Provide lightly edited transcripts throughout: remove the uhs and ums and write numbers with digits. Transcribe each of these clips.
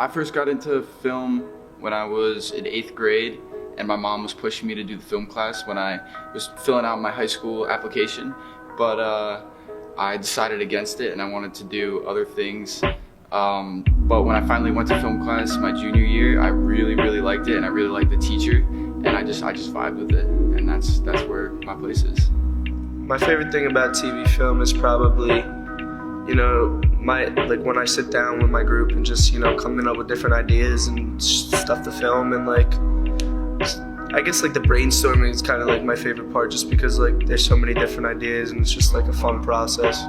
I first got into film when I was in 8th grade, and my mom was pushing me to do the film class when I was filling out my high school application, but I decided against it and I wanted to do other things. But when I finally went to film class my junior year, I really liked it, and I really liked the teacher, and I just vibed with it, and that's where my place is. My favorite thing about TV film is probably, when I sit down with my group and just, coming up with different ideas and stuff to film, and I guess the brainstorming is kind of my favorite part, just because there's so many different ideas and it's just a fun process.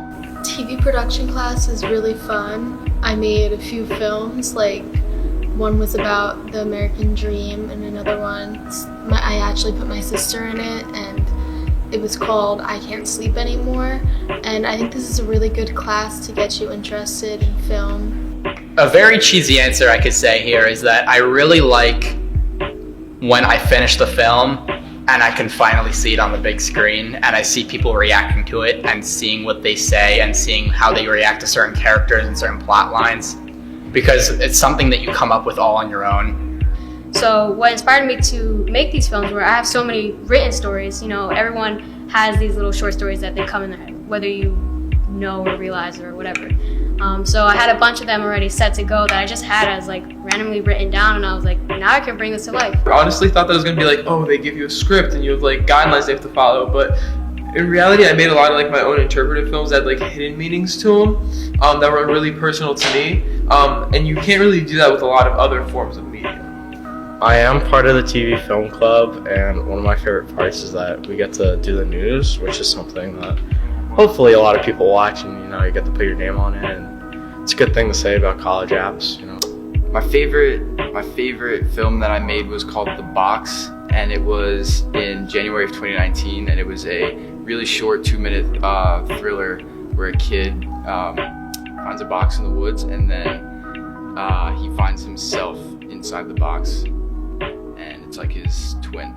TV production class is really fun. I made a few films, one was about the American Dream, and another one, I actually put my sister in it, and it was called I Can't Sleep Anymore. And I think this is a really good class to get you interested in film. A very cheesy answer I could say here is that I really like when I finish the film and I can finally see it on the big screen, and I see people reacting to it and seeing what they say and seeing how they react to certain characters and certain plot lines, because it's something that you come up with all on your own. So what inspired me to make these films were I have so many written stories. Everyone has these little short stories that they come in their head, whether you know or realize or whatever. So I had a bunch of them already set to go that I just had as randomly written down, and I was like, now I can bring this to life. I honestly thought that was gonna be oh, they give you a script and you have guidelines they have to follow, but in reality I made a lot of my own interpretive films that had hidden meanings to them that were really personal to me, and you can't really do that with a lot of other forms of media. I am part of the TV Film Club, and one of my favorite parts is that we get to do the news, which is something that hopefully a lot of people watch, and you get to put your name on it, and it's a good thing to say about college apps. My favorite film that I made was called The Box, and it was in January of 2019, and it was a really short 2-minute thriller where a kid finds a box in the woods, and then he finds himself inside the box, and it's his twin.